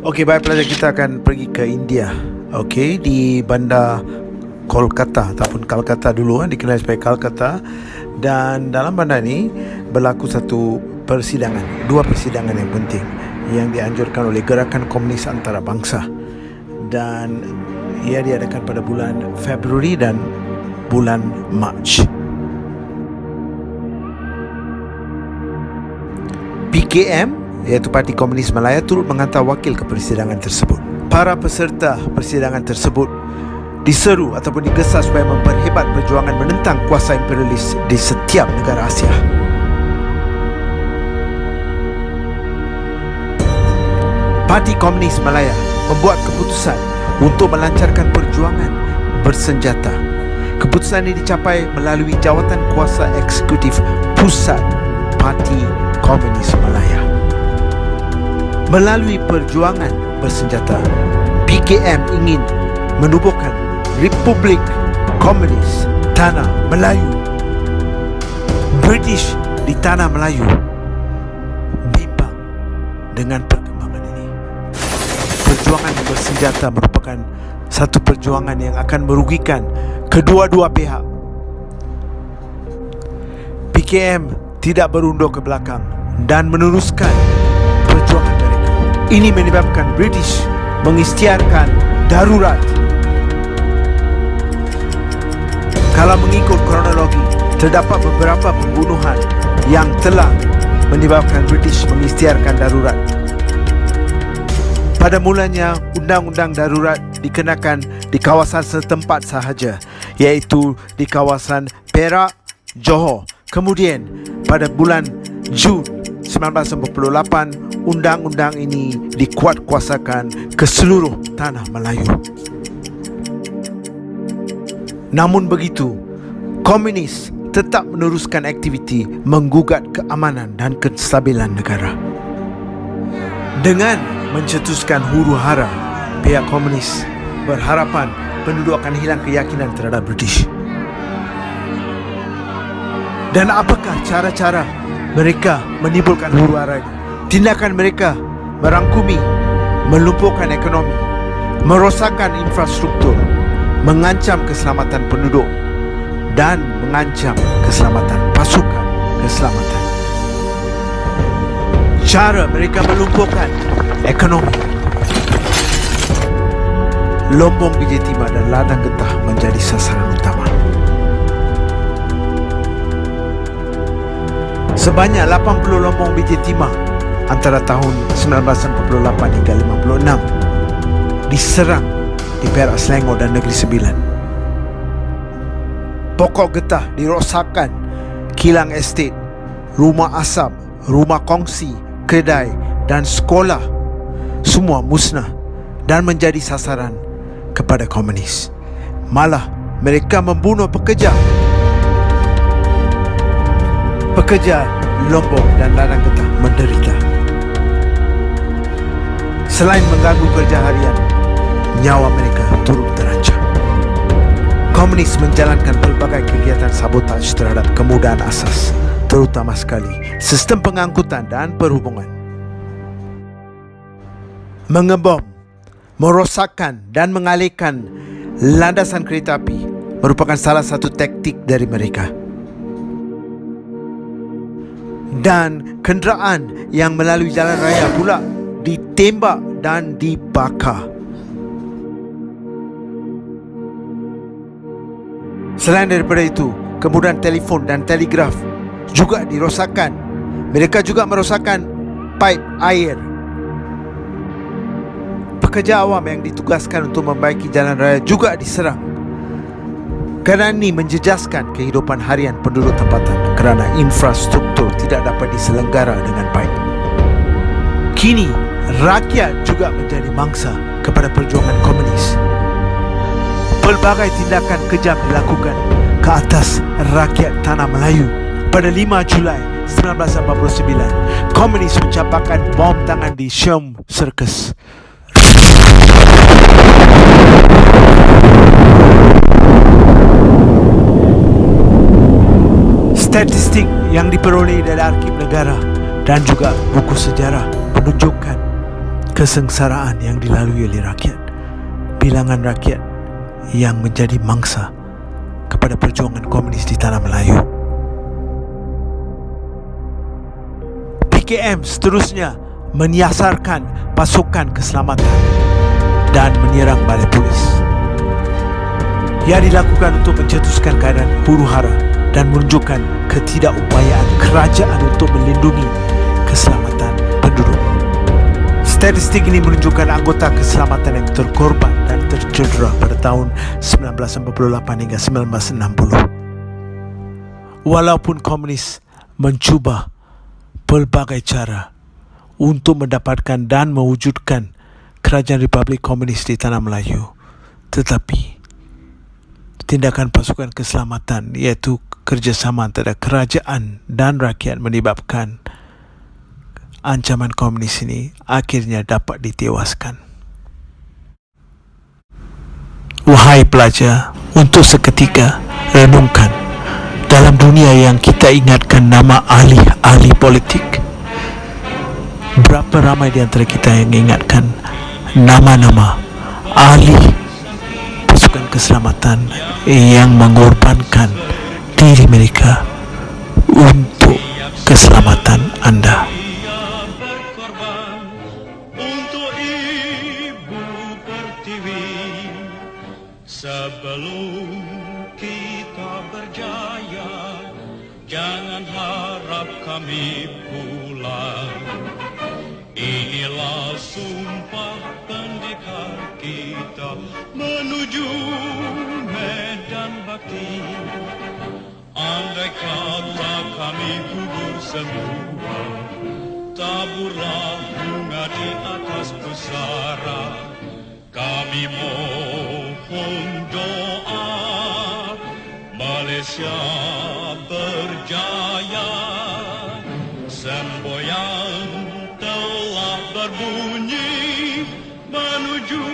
Okey, baik pelajar, kita akan pergi ke India. Okey, di bandar Kolkata ataupun Calcutta dulu, dikenal sebagai Calcutta. Dan dalam bandar ini berlaku satu persidangan, dua persidangan yang penting yang dianjurkan oleh Gerakan Komunis Antarabangsa. Dan ia diadakan pada bulan Februari dan bulan Mac. PKM, iaitu Parti Komunis Malaya, turut menghantar wakil ke persidangan tersebut. Para peserta persidangan tersebut diseru ataupun digesa supaya memperhebat perjuangan menentang kuasa imperialis di setiap negara Asia. Parti Komunis Malaya membuat keputusan untuk melancarkan perjuangan bersenjata. Keputusan ini dicapai melalui Jawatan Kuasa Eksekutif Pusat Parti Komunis Malaya. Melalui perjuangan bersenjata, PKM ingin menubuhkan Republik Komunis Tanah Melayu. British di Tanah Melayu bimbang dengan perkembangan ini. Perjuangan bersenjata merupakan satu perjuangan yang akan merugikan kedua-dua pihak. PKM tidak berundur ke belakang dan meneruskan perjuangan mereka. Ini menyebabkan British mengisytiharkan darurat. Kalau mengikut kronologi, terdapat beberapa pembunuhan yang telah menyebabkan British mengisytiharkan darurat. Pada mulanya, undang-undang darurat dikenakan di kawasan setempat sahaja, iaitu di kawasan Perak, Johor. Kemudian, pada bulan Jun 1998, undang-undang ini dikuatkuasakan ke seluruh tanah Melayu. Namun begitu, komunis tetap meneruskan aktiviti menggugat keamanan dan kestabilan negara. Dengan mencetuskan huru-hara, pihak komunis berharapan penduduk akan hilang keyakinan terhadap British. Dan apakah cara-cara mereka menimbulkan huru-hara ini? Tindakan mereka merangkumi melumpuhkan ekonomi, merosakkan infrastruktur, mengancam keselamatan penduduk dan mengancam keselamatan pasukan keselamatan. Cara mereka melumpuhkan ekonomi. Lombong Biji Timah dan ladang getah menjadi sasaran utama. Sebanyak 80 lombong biji timah antara tahun 1948 hingga 56 diserang di Perak, Selangor dan Negeri Sembilan. Pokok getah dirosakkan, kilang estet, rumah asam, rumah kongsi, kedai dan sekolah semua musnah dan menjadi sasaran kepada komunis. Malah mereka membunuh pekerja lombong dan ladang getah menderita. Selain mengganggu kerja harian, nyawa mereka turut terancam. Komunis menjalankan pelbagai kegiatan sabotaj terhadap kemudahan asas, terutama sekali sistem pengangkutan dan perhubungan. Mengebom, merosakkan dan mengalihkan landasan kereta api merupakan salah satu taktik dari mereka. Dan kenderaan yang melalui jalan raya pula ditembak dan dibakar. Selain daripada itu, kemudahan telefon dan telegraf juga dirosakkan. Mereka juga merosakkan paip air. Pekerja awam yang ditugaskan untuk membaiki jalan raya juga diserang. Kerana ini menjejaskan kehidupan harian penduduk tempatan kerana infrastruktur tidak dapat diselenggara dengan baik. Kini, rakyat juga menjadi mangsa kepada perjuangan komunis. Pelbagai tindakan kejam dilakukan ke atas rakyat Tanah Melayu. Pada 5 Julai 1949, komunis mencampakkan bom tangan di Sham Circus. Statistik yang diperoleh dari arsip negara dan juga buku sejarah menunjukkan kesengsaraan yang dilalui oleh rakyat, bilangan rakyat yang menjadi mangsa kepada perjuangan komunis di tanah Melayu. PKM seterusnya menyiasarkan pasukan keselamatan dan menyerang balai polis. Ia dilakukan untuk mencetuskan keadaan huru-hara dan menunjukkan ketidakupayaan kerajaan untuk melindungi keselamatan penduduk. Statistik ini menunjukkan anggota keselamatan yang terkorban dan tercedera pada tahun 1948 hingga 1960. Walaupun komunis mencuba pelbagai cara untuk mendapatkan dan mewujudkan kerajaan Republik Komunis di tanah Melayu, tetapi tindakan pasukan keselamatan iaitu kerjasama antara kerajaan dan rakyat menyebabkan ancaman komunis ini akhirnya dapat ditewaskan. Wahai pelajar, untuk seketika renungkan, dalam dunia yang kita ingatkan nama ahli-ahli politik, berapa ramai di antara kita yang ingatkan nama-nama ahli pasukan keselamatan yang mengorbankan diri mereka untuk keselamatan anda. Sebelum kita berjaya, jangan harap kami pulang. Inilah sumpah pendekar kita menuju medan bakti. Andai kata kami gugur semua, taburlah bunga di atas pusara. Kami mohon doa Malaysia berjaya. Semboyan telah berbunyi menuju